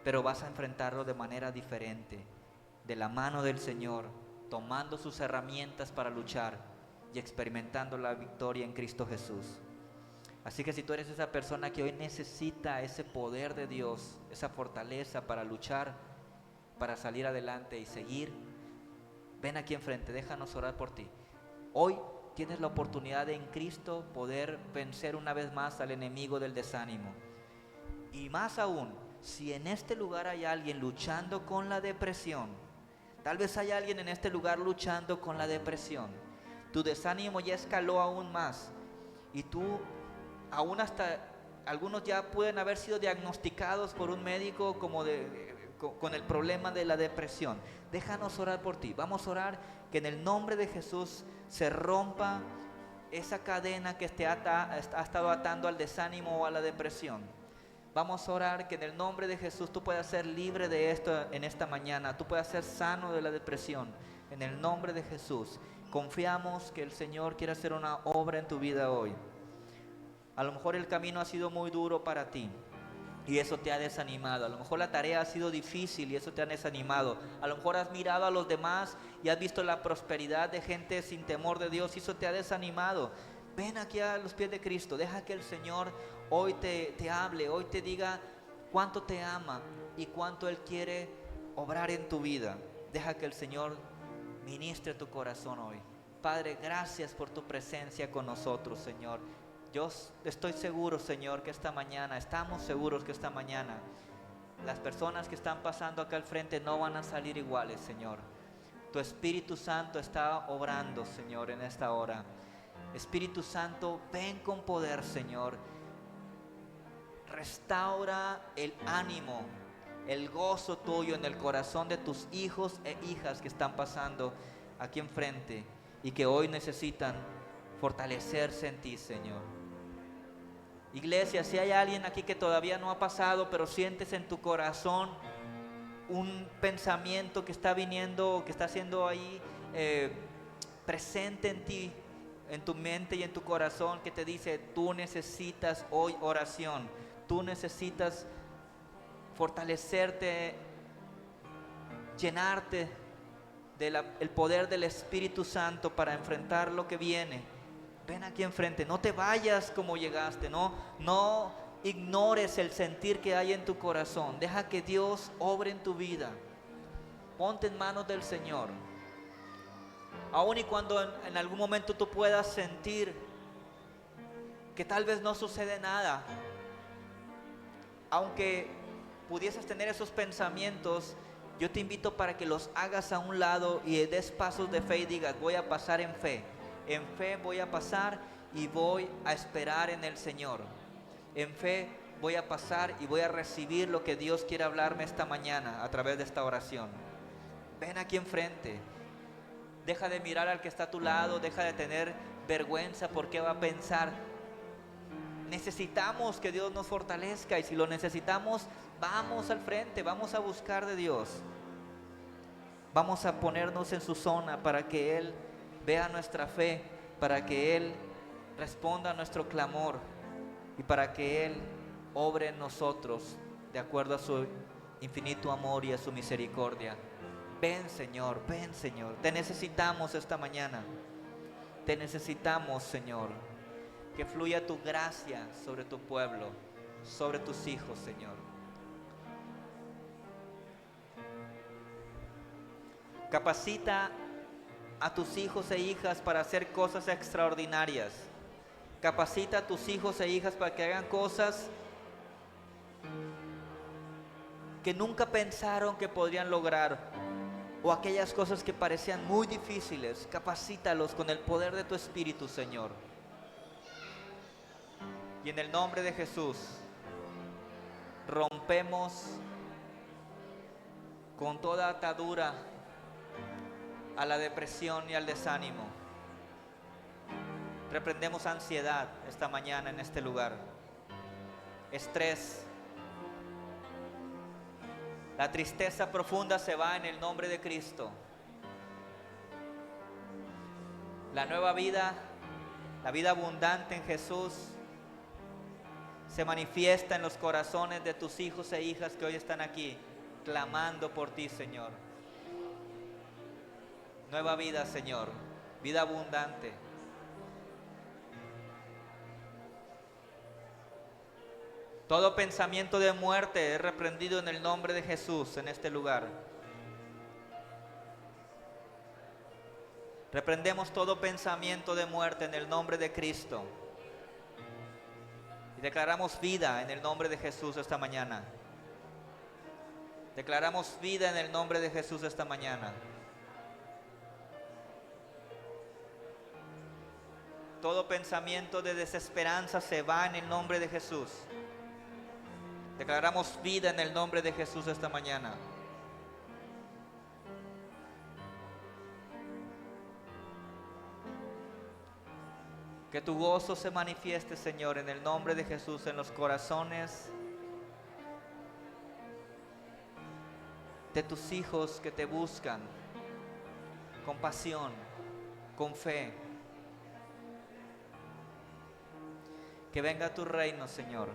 pero vas a enfrentarlo de manera diferente, de la mano del Señor, tomando sus herramientas para luchar y experimentando la victoria en Cristo Jesús. Así que si tú eres esa persona que hoy necesita ese poder de Dios, esa fortaleza para luchar, para salir adelante y seguir, ven aquí enfrente, déjanos orar por ti. Hoy tienes la oportunidad de en Cristo poder vencer una vez más al enemigo del desánimo. Y más aún, si en este lugar hay alguien luchando con la depresión, tal vez hay alguien en este lugar luchando con la depresión, tu desánimo ya escaló aún más y tú aún hasta algunos ya pueden haber sido diagnosticados por un médico con el problema de la depresión. Déjanos orar por ti. Vamos a orar que en el nombre de Jesús se rompa esa cadena que te ha estado atando al desánimo o a la depresión. Vamos a orar que en el nombre de Jesús tú puedas ser libre de esto en esta mañana. Tú puedas ser sano de la depresión. En el nombre de Jesús. Confiamos que el Señor quiere hacer una obra en tu vida hoy. A lo mejor el camino ha sido muy duro para ti y eso te ha desanimado. A lo mejor la tarea ha sido difícil y eso te ha desanimado. A lo mejor has mirado a los demás y has visto la prosperidad de gente sin temor de Dios y eso te ha desanimado. ven aquí a los pies de Cristo. Deja que el Señor hoy te hable, hoy te diga cuánto te ama y cuánto Él quiere obrar en tu vida. Deja que el Señor ministre tu corazón hoy. Padre, gracias por tu presencia con nosotros, Señor. Yo estoy seguro, Señor, que esta mañana, estamos seguros que esta mañana las personas que están pasando acá al frente no van a salir iguales, Señor. Tu Espíritu Santo está obrando, Señor, en esta hora. Espíritu Santo, ven con poder, Señor. Restaura el ánimo, el gozo tuyo en el corazón de tus hijos e hijas que están pasando aquí enfrente y que hoy necesitan fortalecerse en ti, Señor. Iglesia, si hay alguien aquí que todavía no ha pasado, pero sientes en tu corazón un pensamiento que está viniendo, que está siendo ahí presente en ti, en tu mente y en tu corazón, que te dice, tú necesitas hoy oración, tú necesitas fortalecerte, llenarte del poder del Espíritu Santo para enfrentar lo que viene. Ven aquí enfrente, no te vayas como llegaste, no ignores el sentir que hay en tu corazón. Deja que Dios obre en tu vida. Ponte en manos del Señor. Aun y cuando en algún momento tú puedas sentir que tal vez no sucede nada, aunque pudieses tener esos pensamientos, yo te invito para que los hagas a un lado y des pasos de fe y digas, voy a pasar en fe. En fe voy a pasar y voy a esperar en el Señor. En fe voy a pasar y voy a recibir lo que Dios quiere hablarme esta mañana a través de esta oración. Ven aquí enfrente. Deja de mirar al que está a tu lado, deja de tener vergüenza por qué va a pensar. Necesitamos que Dios nos fortalezca y si lo necesitamos, vamos al frente, vamos a buscar de Dios. Vamos a ponernos en su zona para que Él vea nuestra fe, para que Él responda a nuestro clamor y para que Él obre en nosotros de acuerdo a su infinito amor y a su misericordia. Ven, Señor, te necesitamos esta mañana. Te necesitamos, Señor. Que fluya tu gracia sobre tu pueblo, sobre tus hijos, Señor. Capacita a tus hijos e hijas para hacer cosas extraordinarias. Capacita a tus hijos e hijas para que hagan cosas que nunca pensaron que podrían lograr, o aquellas cosas que parecían muy difíciles. Capacítalos con el poder de tu Espíritu, Señor. Y en el nombre de Jesús, rompemos con toda atadura a la depresión y al desánimo. Reprendemos ansiedad esta mañana en este lugar. Estrés. La tristeza profunda se va en el nombre de Cristo. La nueva vida, la vida abundante en Jesús, se manifiesta en los corazones de tus hijos e hijas que hoy están aquí, clamando por ti, Señor. Nueva vida, Señor, vida abundante. Todo pensamiento de muerte es reprendido en el nombre de Jesús en este lugar. Reprendemos todo pensamiento de muerte en el nombre de Cristo. Y declaramos vida en el nombre de Jesús esta mañana. Declaramos vida en el nombre de Jesús esta mañana. Todo pensamiento de desesperanza se va en el nombre de Jesús. Declaramos vida en el nombre de Jesús esta mañana. Que tu gozo se manifieste, Señor, en el nombre de Jesús, en los corazones de tus hijos que te buscan con pasión, con fe. Que venga tu reino, Señor.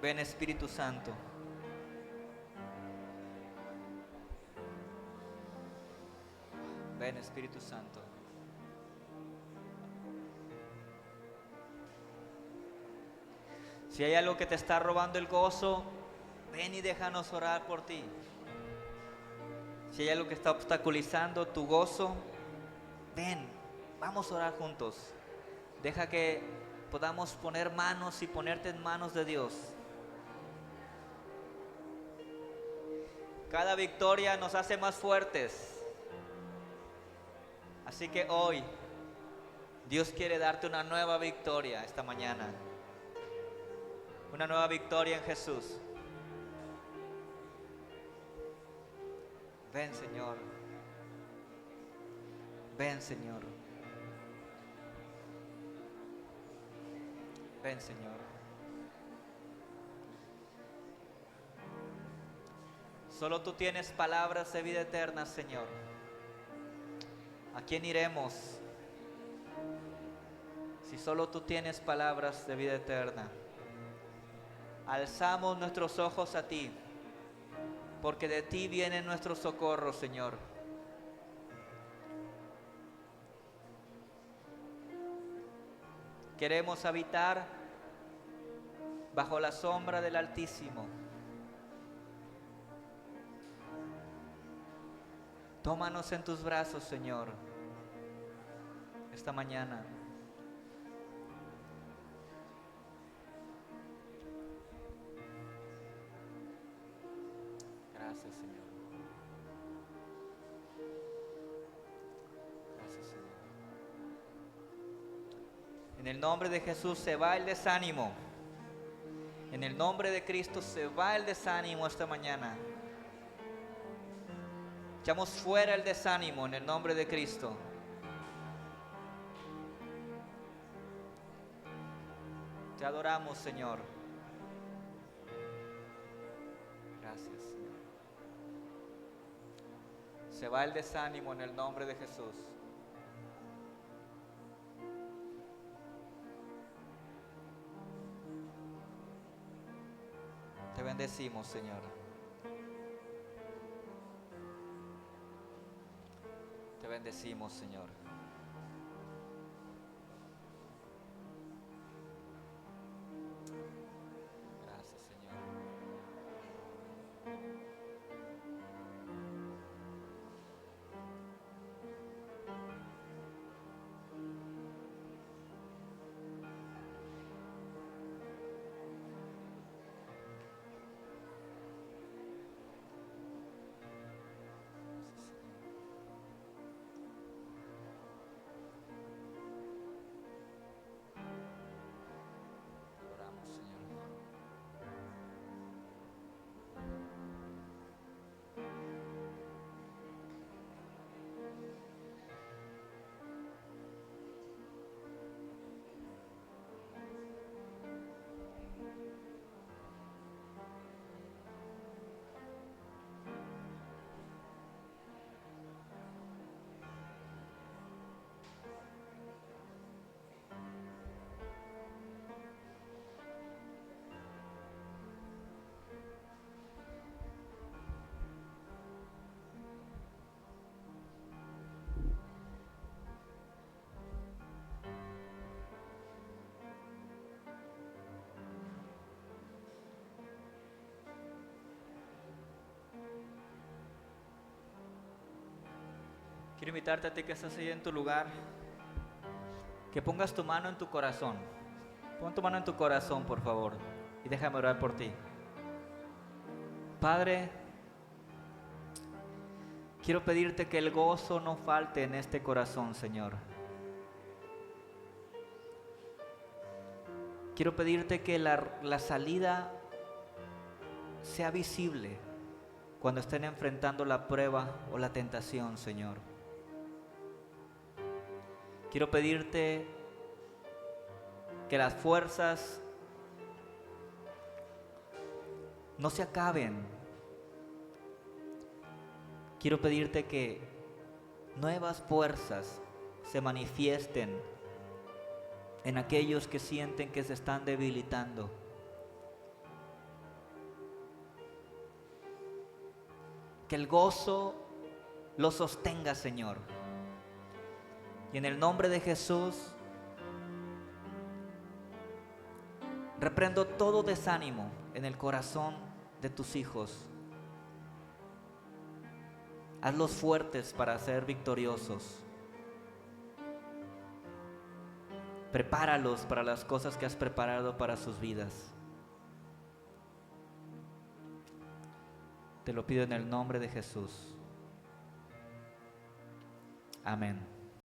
Ven, Espíritu Santo. Ven, Espíritu Santo. Si hay algo que te está robando el gozo, ven y déjanos orar por ti. Si hay algo que está obstaculizando tu gozo, ven, vamos a orar juntos. Deja que podamos poner manos y ponerte en manos de Dios. Cada victoria nos hace más fuertes. Así que hoy Dios quiere darte una nueva victoria esta mañana. Una nueva victoria en Jesús. Ven, Señor. Ven, Señor. Ven, Señor. Solo tú tienes palabras de vida eterna, Señor. ¿A quién iremos si solo tú tienes palabras de vida eterna? Alzamos nuestros ojos a ti, porque de ti viene nuestro socorro, Señor. Queremos habitar bajo la sombra del Altísimo. Tómanos en tus brazos, Señor, esta mañana. Gracias, Señor. Gracias, Señor. En el nombre de Jesús se va el desánimo. En el nombre de Cristo se va el desánimo esta mañana. Echamos fuera el desánimo en el nombre de Cristo. Te adoramos, Señor. Gracias, Señor. Se va el desánimo en el nombre de Jesús. Te bendecimos, Señor. Te bendecimos, Señor. Gracias, Señor. Oramos, Señor. Quiero invitarte a ti que estás ahí en tu lugar, que pongas tu mano en tu corazón. Pon tu mano en tu corazón, por favor, y déjame orar por ti. Padre, quiero pedirte que el gozo no falte en este corazón, Señor. Quiero pedirte que la salida sea visible cuando estén enfrentando la prueba o la tentación, Señor. Quiero pedirte que las fuerzas no se acaben. Quiero pedirte que nuevas fuerzas se manifiesten en aquellos que sienten que se están debilitando. Que el gozo los sostenga, Señor. Y en el nombre de Jesús, reprendo todo desánimo en el corazón de tus hijos. Hazlos fuertes para ser victoriosos. Prepáralos para las cosas que has preparado para sus vidas. Te lo pido en el nombre de Jesús. Amén.